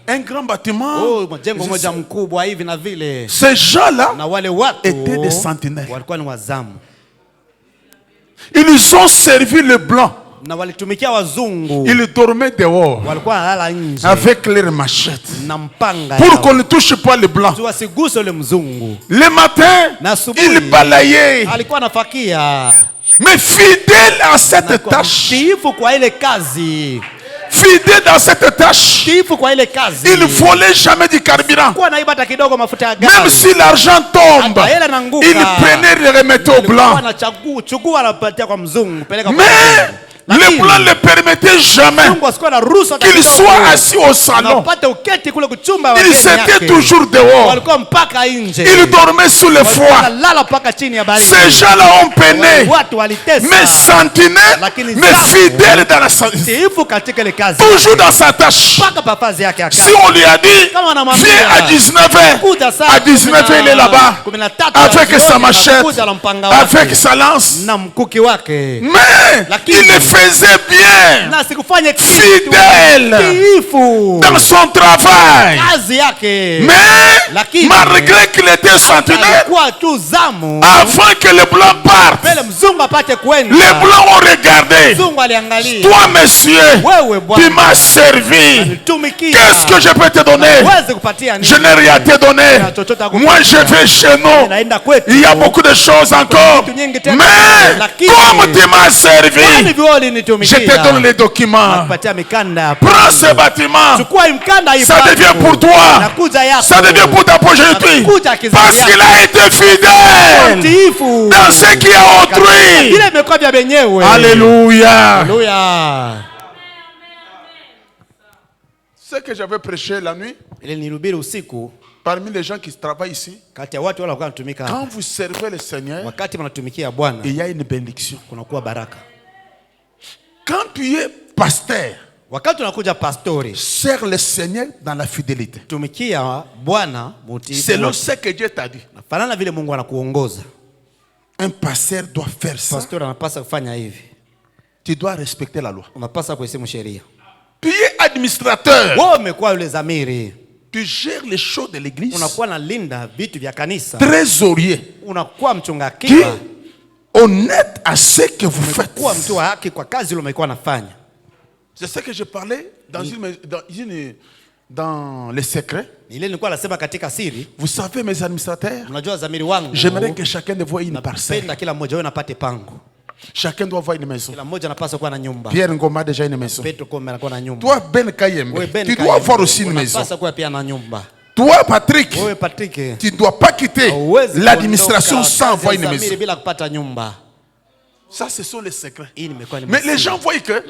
Un grand bâtiment. Oh, mjengo moja mkubwa hivi na vile. Ces gens-là Na wale watu étaient des sentinelles. walikuwa ni wazamu. Ils ont servi le blanc. Na walitumikia wazungu. Ils dormaient dehors Walikuwa wanalala nje avec leurs machettes na mpanga pour qu'on ne touche pas le blanc. wasiguse ule mzungu. Le matin, Na asubuhi il balayait. alikuwa anafakia. Mais fidèle à cette tâche, Tiifu kwa ile kazi. fidèle dans cette tâche, Tiifu kwa ile kazi. il ne volait jamais du carburant. Kwa naiba hata kidogo mafuta ya Même gari. si l'argent tombe, Hata hela nanguka. il prenait et le remettait au blanc. Anachukua anapatia kwa mzungu, peleka kwa Mais le blanc ne le permettait jamais qu'il soit assis au salon. Il s'était toujours dehors. Il dormait sous le froid. Ces gens-là ont peiné, mais sentinelles, mais fidèles dans la santé. Toujours dans sa tâche. Si on lui a dit, viens à 19h, à 19h il est là-bas, avec sa machette, avec sa lance. Mais il le faisait bien, fidèle dans son travail. Mais malgré qu'il était sentinelle, avant que le blanc parte, les blancs ont regardé. Toi, monsieur, tu m'as servi. Qu'est-ce que je peux te donner? Je n'ai rien à te donner. Moi, je vais chez nous. Il y a beaucoup de choses encore. Mais comme tu m'as servi, je te donne les documents. Prends ce bâtiment. Ça devient pour toi. Ça devient pour ta progéniture. Parce qu'il a été fidèle dans ce qui a autrui. Alléluia. Ce que j'avais prêché la nuit, parmi les gens qui travaillent ici, quand vous servez le Seigneur, il y a une bénédiction. Quand tu es pasteur, sers le Seigneur dans la fidélité. Selon ce que Dieu t'a dit. Un pasteur doit faire ça. Tu dois respecter la loi. Tu es administrateur. Tu gères les choses de l'église. Trésorier. Qui est honnête à ce que vous faites. C'est ce que je parlais dans les secrets. Vous savez, mes administrateurs, j'aimerais que chacun de vous ait une parcelle. Chacun doit avoir une maison. Pierre Ngoma a déjà une maison. Toi, Ben Kayembe, tu dois avoir aussi une maison. Toi, Patrick, tu ne dois pas quitter l'administration sans avoir une maison. Ça, ce sont les secrets. Mais les gens voient que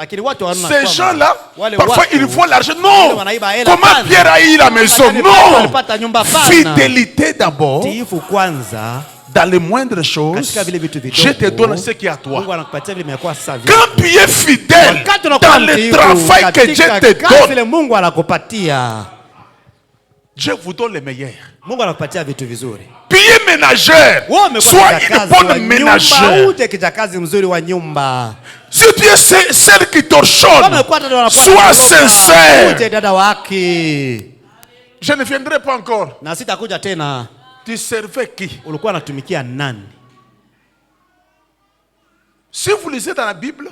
ces gens-là, parfois, ils voient l'argent. Non! Comment Pierre a eu la maison? Non! Fidélité d'abord. Dans les moindres choses, je te donne ce qui est à toi. Quand tu es fidèle dans le travail que Dieu te donne, Dieu vous donne le meilleur. Puis ménagère. Sois une bonne ménagère. Si tu es celle qui torchonne, sois sincère. Je ne viendrai pas encore. Tu servais qui? Si vous lisez dans la Bible,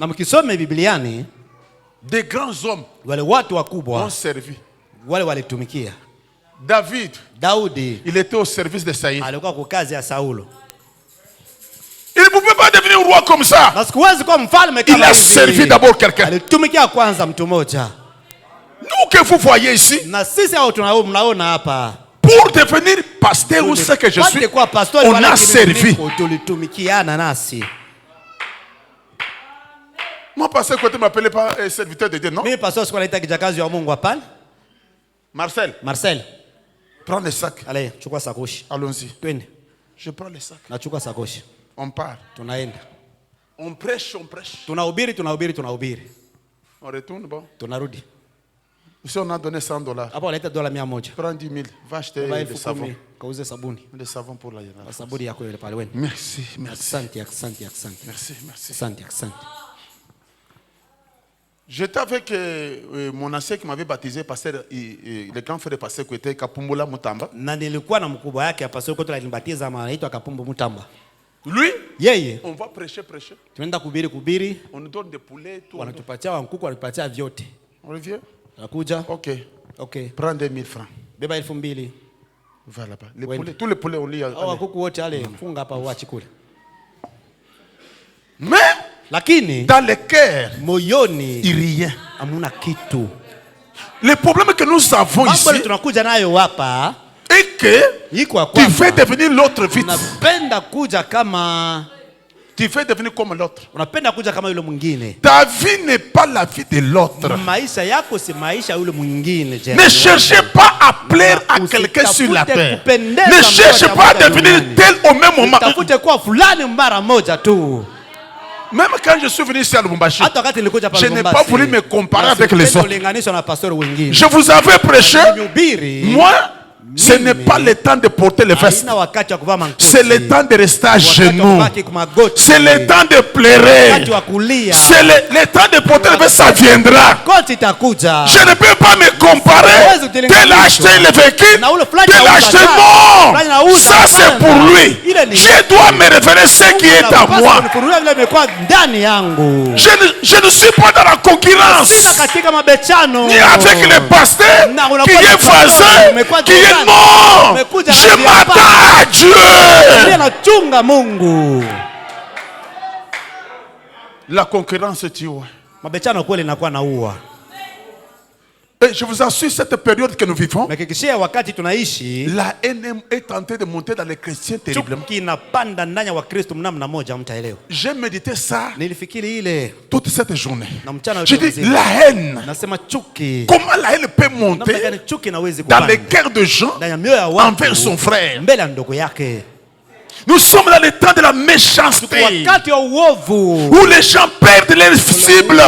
des grands hommes ont servi. David, il était au service de Saïd. Il ne pouvait pas devenir roi comme ça. Il a servi d'abord quelqu'un. Nous que vous voyez ici, pour devenir pasteur ou ce que je suis, on a servi. Moi, pasteur, quand tu m'appelais pas serviteur de Dieu, non? Marcel. Prends le sac. Allons-y. Je prends le sac. On part. On prêche. On retourne, bon. Si on a donné $100, prends 10 000, va acheter des savons. Des savons pour la génération. Merci. Merci. J'étais avec mon ancien qui m'avait baptisé, pasteur, le grand frère de pasteur qui était Kapumbola Mutamba. Na nilikuwa na mkubwa yake hapa sio kote alinibatiza maana anaitwa Kapumbo Mutamba. Lui, yeye on va prêcher. tunaenda kuhubiri. On nous donne des poulets, tout. Wanatupatia wa kuku, wanatupatia vyote. On revient. Nakuja. OK. Prends 2000 francs. Beba 2000. Va là-bas. Les poulets, tous les poulets on lit. Wa kuku wote wale funga hapa uachi kule. Mais lakini dans le cœur, moyoni il rien. Hamuna kitu. Le problème que nous avons ici tunakuja nayo hapa est que tu veux devenir l'autre vite. Unapenda kuja kama tu veux devenir comme l'autre. Unapenda kuja kama yule mwingine. Ta vie n'est pas la vie de l'autre. Maisha yako si maisha yule mwingine. Ne cherchez pas à plaire à quelqu'un sur la terre. Ne cherchez pas à devenir tel au même moment. Tafute kuwa fulani mara moja tu. Même quand je suis venu ici à Lubumbashi, je n'ai pas voulu me comparer avec les autres. Je vous avais prêché, moi, ce n'est pas le temps de porter les vestes. C'est le temps de rester à genoux. C'est le temps de pleurer. C'est le temps de porter les vestes, ça viendra. Je ne peux pas me comparer. Tel a acheté le véhicule, tel a acheté non. Ça c'est pour lui. Je dois me révéler ce qui est à moi. Je ne suis pas dans la concurrence. Ni avec le pasteur qui est voisin, qui est non. Je m'attends à Dieu. La concurrence tue. Et je vous assure, cette période que nous vivons, la haine est en train de monter dans les chrétiens terriblement. J'ai médité ça toute cette journée. Je dis la haine. Comment la haine peut monter dans les cœurs de gens envers son frère? Nous sommes dans le temps de la méchanceté où les gens perdent leur cible.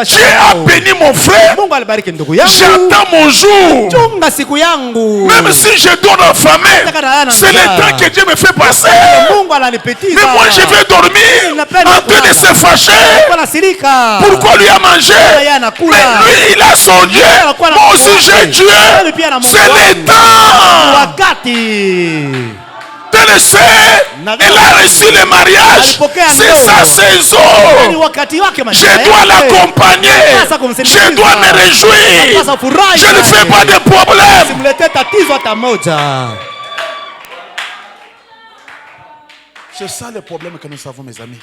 Dieu a béni mon frère. J'attends mon jour. Même si je dois l'enfammer, c'est le temps que Dieu me fait passer. Mais moi je vais dormir en train de se fâcher. Pourquoi lui a mangé? Mais lui il a son Dieu. Moi aussi j'ai Dieu. C'est le temps. Elle a reçu le mariage. C'est sa saison. Je dois l'accompagner. Je dois me réjouir. Je ne fais pas de problème. C'est ça le problème que nous avons, mes amis.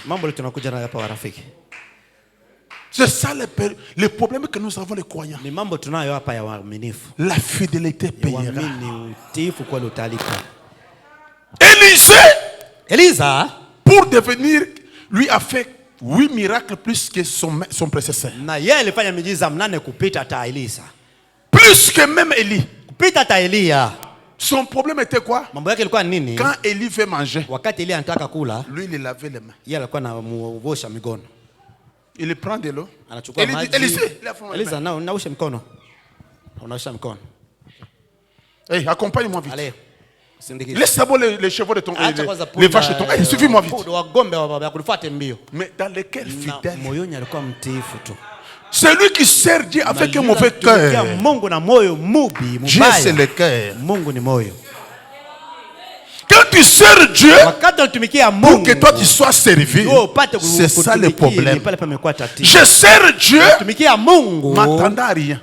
C'est ça le problème que nous avons, les croyants. La fidélité payera. Élisa, pour devenir, lui a fait 8 miracles plus que son prédécesseur. Plus que même Élie. Son problème était quoi? Quand Élie veut manger, lui il lavait les mains. Il prend de l'eau. Hey, accompagne-moi vite. Laisse d'abord les chevaux de ton les vaches de ton. Hey, suivis-moi vite. Mais dans lequel fidèle? Celui qui sert Dieu avec un mauvais cœur. Dieu c'est le cœur. Quand tu sers Dieu pour que toi tu sois servi, c'est ça le problème. Je sers Dieu m'attendant à rien.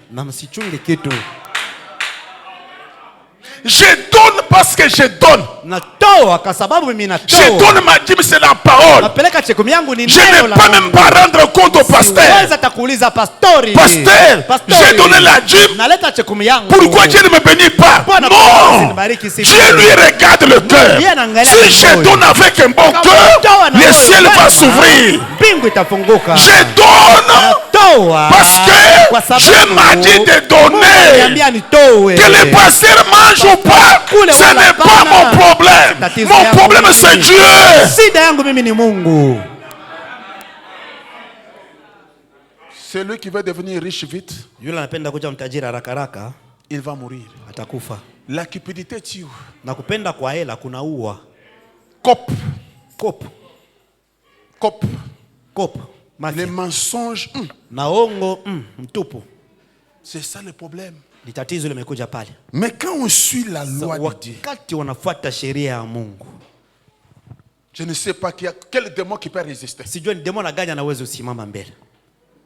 Je donne parce que je donne. Je donne ma dîme, c'est la parole. Je n'ai pas même pas rendre compte au pasteur. Pasteur, j'ai donné la dîme. Pourquoi Dieu ne me bénit pas? Non. Dieu lui regarde le cœur. Si je donne avec un bon cœur, le ciel va s'ouvrir. Je donne parce que Dieu m'a dit de donner. Que le pasteur mange ou pas, ce n'est pas mon problème. Mon problème c'est Dieu. Celui qui veut devenir riche vite, il va mourir. La cupidité tue. Cop. Les mensonges. Maongo mtupu. C'est ça le problème. Ni tatizo limekuja pale. Mais quand on suit la loi de Dieu, wakati wanafuata sheria ya Mungu, je ne sais pas quel démon qui peut résister. Sijui ni démon gani anaweza kusimama mbele.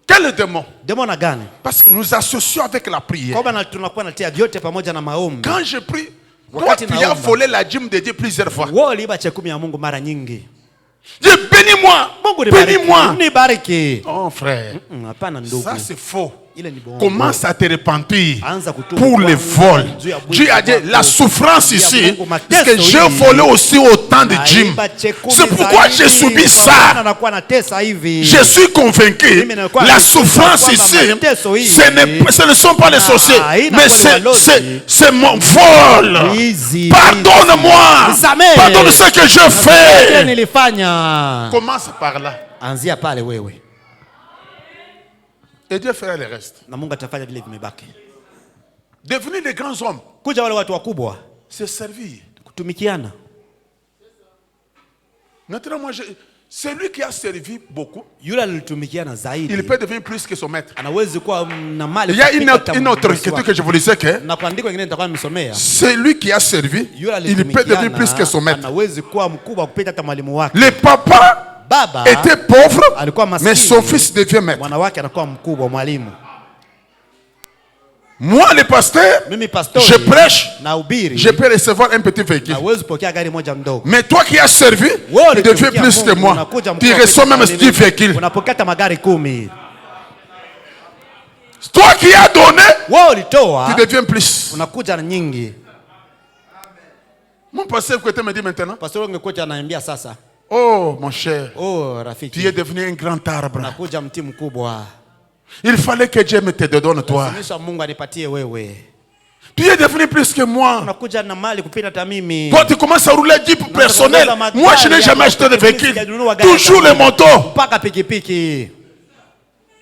Quel démon? Démon gani? Parce que nous associons avec la prière. Kwa tunakuwa natia vyote pamoja na maombi. Quand je prie, toi tu as volé la dîme de Dieu plusieurs fois. Wewe uliiba chekumi ya Mungu mara nyingi. Dieu bénis-moi. Bénis-moi. Nibariki. Oh frère. Hapana ndugu. Ça c'est faux. Commence à te repentir pour le vol. Dieu a dit la souffrance ici, parce que j'ai volé aussi autant de dîmes. C'est pourquoi j'ai subi ça. Je suis convaincu, la souffrance ici, ce ne sont pas les sorciers, mais c'est mon vol. Pardonne-moi. Pardonne ce que je fais. Commence par là. Et Dieu fera le reste. Devenir des grands hommes, c'est servir. Maintenant, celui qui a servi beaucoup, il peut devenir plus que son maître. Il y a une autre écriture que je vous disais que celui qui a servi, il peut devenir plus que son maître. Les papas était pauvre, mais son fils devient maître. Moi, le pasteur, je prêche, je peux recevoir un petit véhicule. Mais toi qui as servi, tu deviens plus que moi. Tu reçois même ce petit véhicule. Toi qui as donné, tu deviens plus. Mon pasteur côté me dit maintenant, oh mon cher, tu es devenu un grand arbre. Il fallait que Dieu me te donne toi. Tu es devenu plus que moi. Toi tu commences à rouler Jeep personnel. Moi je n'ai jamais acheté de véhicule. Toujours les motos.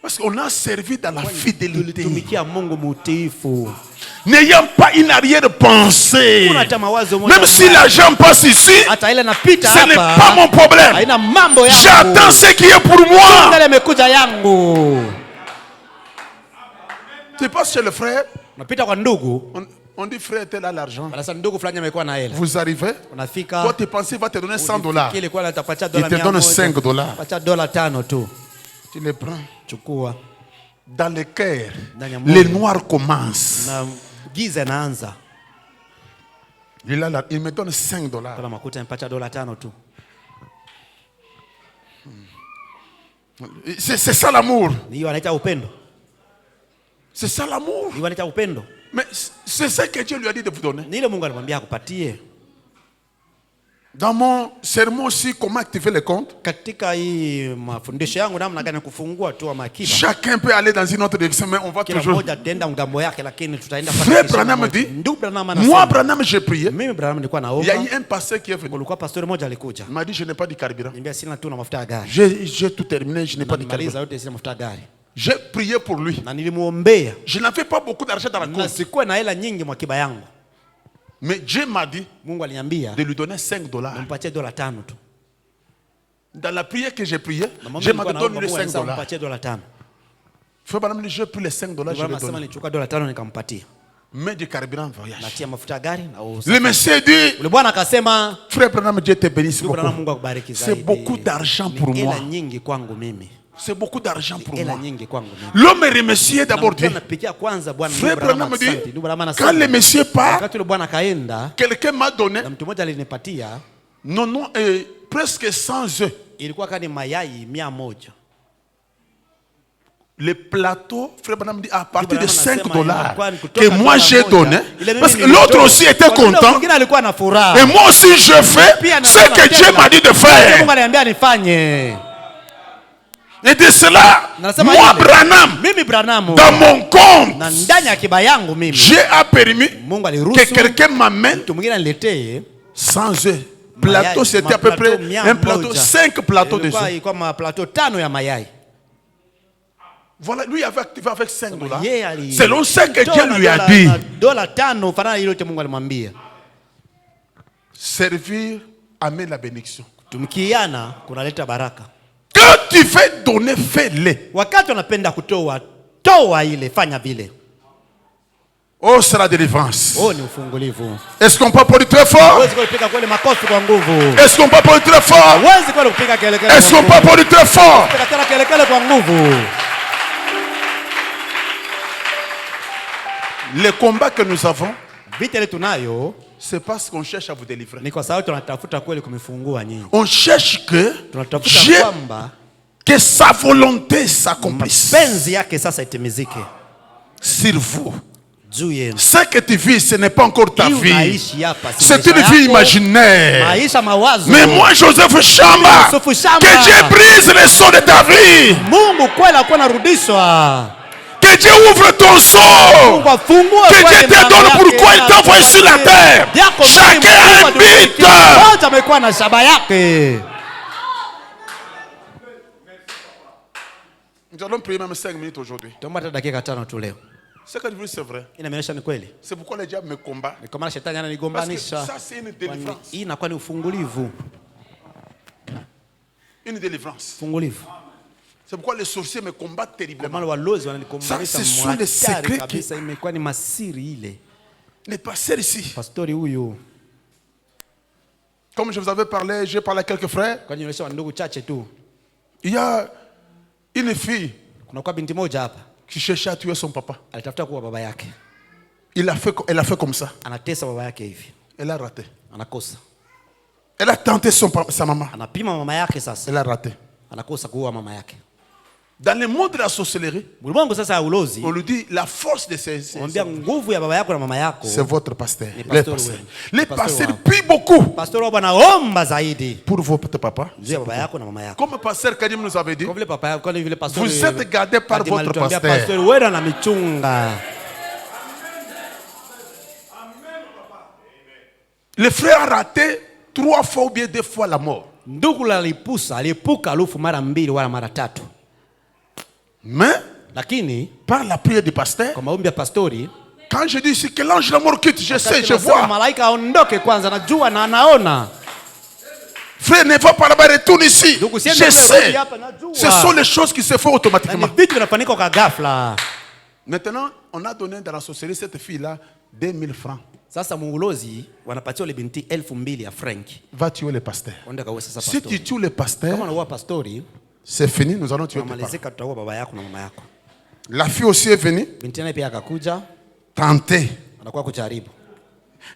Parce qu'on a servi dans la fidélité. N'ayant pas une arrière-pensée. Même si l'argent passe ici, ce n'est pas mon problème. J'attends ce qui est pour moi. Tu passes chez le frère, on dit frère tel a l'argent. Vous arrivez, toi tu penses qu'il va te donner $100. Il te donne $5. Tu les prends. Dans le cœur, les noirs commencent. Il me donne $5. C'est ça l'amour. C'est ça l'amour. Mais c'est ça que Dieu lui a dit de vous donner. Dans mon sermon aussi, comment activer les comptes. Chacun peut aller dans une autre direction, mais on va toujours. Frère Branham dit, moi Branham j'ai prié. Il y a eu un pasteur qui est venu. Il m'a dit, je n'ai pas de carburant. J'ai tout terminé, je n'ai pas de carburant. J'ai prié pour lui. Je n'avais pas beaucoup d'argent dans la compte. Mais Dieu m'a dit de lui donner $5. Dans la prière que j'ai priée, Dieu m'a donné les $5. Frère Branham dit, j'ai pris les $5, je lui donne. Mais du carburant en voyage. Le monsieur dit, frère Branham, Dieu te bénisse beaucoup. C'est beaucoup d'argent pour moi. C'est beaucoup d'argent pour moi. L'homme est remercié d'abord Dieu. Frère Branham dit, quand le monsieur part, quelqu'un m'a donné presque 100 œufs. Le plateau, frère Branham dit, à partir de $5 que moi j'ai donné, parce que l'autre aussi était content, et moi aussi je fais ce que Dieu m'a dit de faire. Et de cela, moi Branham, dans mon compte, j'ai permis que quelqu'un m'amène 100 œufs. Plateau, c'était à peu près un plateau, 5 plateaux dessus. Voilà, lui avait activé avec $5. Selon ce que Dieu lui a dit. Servir amène la bénédiction. Que tu veux donner, fais-le. Wakati unapenda kutoa, toa ile, fanya vile. Oh, c'est la délivrance. Oh, ni ufungulivu. Est-ce qu'on peut applaudir très fort? Est-ce qu'on peut applaudir très fort? Est-ce qu'on peut applaudir très fort? Le combat que nous avons, c'est parce qu'on cherche à vous délivrer. On cherche que Dieu, que sa volonté s'accomplisse sur vous. Ce que tu vis, ce n'est pas encore ta vie. C'est une vie imaginaire. Mais moi, Joseph Chamba, que Dieu brise les sceaux de ta vie. Que Dieu ouvre ton sceau. Que Dieu te donne pourquoi il t'a envoyé sur la terre. Chacun a un but. Nous allons prier même 5 minutes aujourd'hui. Ce que je veux, c'est vrai. C'est pourquoi le diable me combat. Parce que ça, c'est une délivrance. Une délivrance. C'est pourquoi les sorciers me combattent terriblement. Ça, ce sont les secrets qui... Les pasteurs ici. Comme je vous avais parlé, j'ai parlé à quelques frères. Il y a une fille qui cherchait à tuer son papa. Elle a fait comme ça. Elle a raté. Elle a tenté sa maman. Elle a raté. Dans le monde de la sorcellerie, on lui dit la force de c'est votre pasteur. Les pasteurs prient beaucoup pour votre papa. Comme le pasteur Kadim nous avait dit, vous êtes gardés par votre pasteur. Le frère a raté 3 fois ou bien 2 fois la mort. Mais par la prière du pasteur, quand je dis ici que l'ange de la mort quitte, je sais, je vois. Frère, ne va pas là-bas, retourne ici. Je sais. Ce sont les choses qui se font automatiquement. Maintenant, on a donné dans la sorcellerie cette fille-là 2000 francs. Va tuer le pasteur. Si tu tues le pasteur, c'est fini, nous allons tuer tes parents. La fille aussi est venue tenter.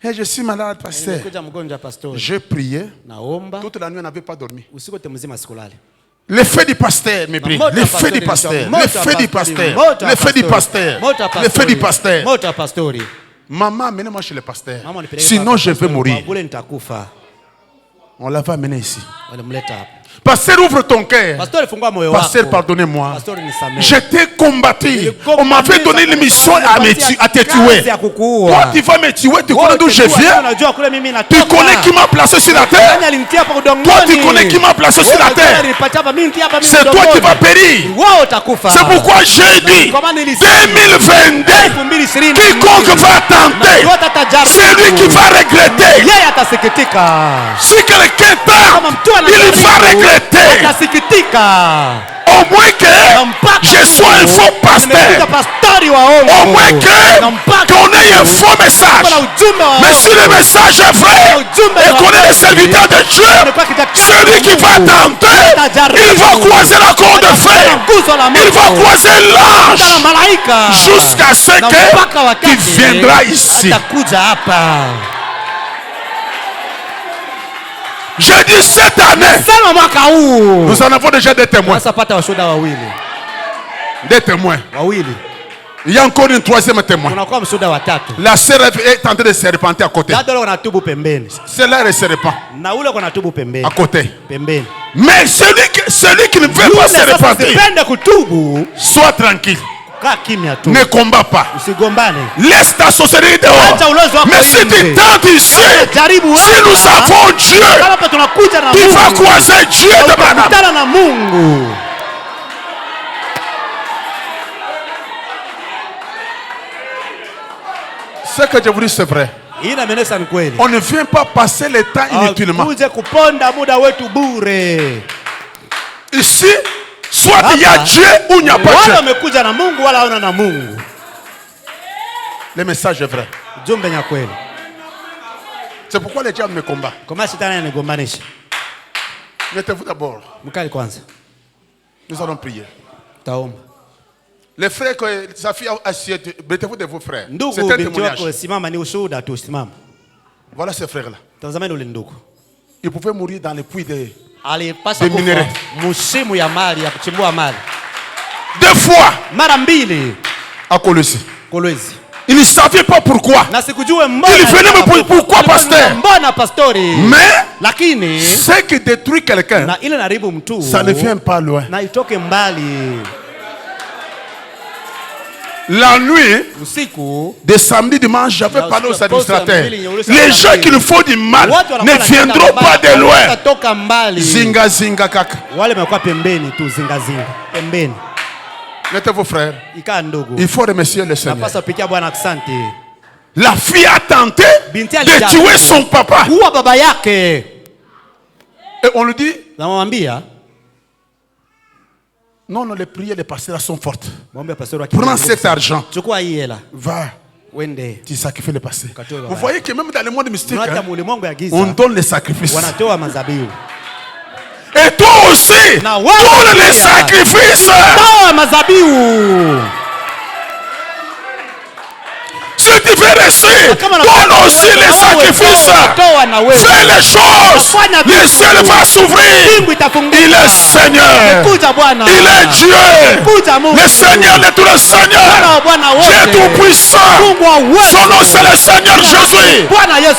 Et je suis malade, pasteur. J'ai prié. Toute la nuit, on n'avait pas dormi. L'effet du pasteur me brille. L'effet du pasteur. L'effet du pasteur. L'effet du pasteur. L'effet du pasteur. Maman, amenez-moi chez le pasteur. Sinon, je vais mourir. On l'avait amené ici. Pasteur, ouvre ton cœur. Pasteur, pardonnez-moi. Je t'ai combattu. On m'avait donné une mission à te tuer. Toi, tu vas me tuer. Tu connais d'où je viens. Tu connais qui m'a placé sur la terre. Toi, tu connais qui m'a placé sur la terre. C'est toi qui vas périr. C'est pourquoi j'ai dit 2022. Quiconque va tenter, c'est lui qui va regretter. Si quelqu'un tente, il va regretter. Au moins que je sois un faux pasteur. Au moins qu'on ait un faux message. Mais si le message est vrai et qu'on est les serviteurs de Dieu, celui qui va tenter, il va croiser la corde de fer. Il va croiser l'ange jusqu'à ce qu'il viendra ici. J'ai dit cette année, nous en avons déjà des témoins. Des témoins. Il y a encore une 3e témoin. La sœur est en train de se repenter à côté. Celle-là elle se repent à côté. Mais celui qui ne veut pas se repentir, sois tranquille. Ne combat pas. Laisse ta sorcellerie dehors. Mais si tu tentes ici, si nous avons Dieu, tu vas croiser Dieu de madame. Ce que je vous dis, c'est vrai. On ne vient pas passer le temps inutilement. Ici, Soit il y a Dieu ou il n'y a pas Dieu. Le message est vrai. C'est pourquoi les diables me combattent. Mettez-vous d'abord. Nous allons prier. Les frères que sa fille a assiette, mettez-vous de vos frères. C'est un témoignage. Voilà ces frères-là. Ils pouvaient mourir dans les puits de minerais. 2 fois à Kolwezi. Il ne savait pas pourquoi. Il venait me pourquoi pasteur. Mais ce qui détruit quelqu'un, ça ne vient pas loin. La nuit, de samedi, dimanche, j'avais parlé aux administrateurs. Les gens qui nous font du mal ne viendront pas de loin. Zinga zinga kaka. Mettez vos frères. Il faut remercier le Seigneur. La fille a tenté de tuer son papa. Et on lui dit, non, les prières des pasteurs sont fortes. Prends cet argent. Va. Tu sacrifies les pasteurs. Vous voyez que même dans le monde mystique, on donne les sacrifices. Et toi aussi, donne les sacrifices. Si tu veux réussir, donne aussi les sacrifices. Fais les choses. Le ciel va s'ouvrir. Il est Seigneur. Il est Dieu. Le Seigneur de tous les seigneurs. Dieu tout-puissant. Son nom c'est le Seigneur Jésus.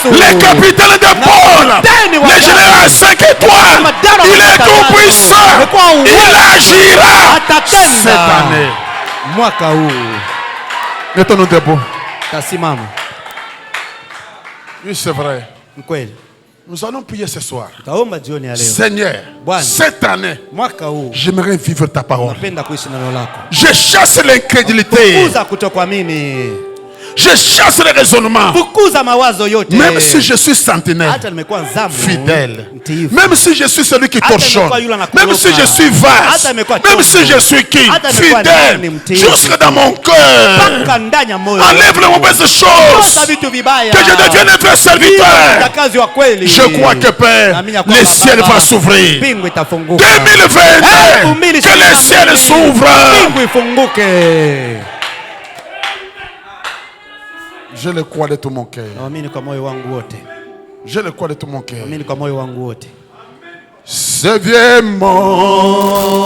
Le capitaine de Paul. Le général 5 étoiles. Il est tout-puissant. Il agira cette année. Mettons-nous debout. Oui, c'est vrai. Nous allons prier ce soir. Seigneur, cette année, j'aimerais vivre ta parole. Je chasse l'incrédulité. Je chasse le raisonnement. Même si je suis centenaire, fidèle. Même si je suis celui qui torchonne. Même si je suis vaste. Même si je suis qui, fidèle. Jusque dans mon cœur. Enlève les mauvaises choses. Que je devienne un vrai serviteur. Je crois que Père, le ciel va s'ouvrir. 2022, que le ciel s'ouvre. Je le crois de tout mon cœur. Je le crois de tout mon cœur. Ce vieux monde.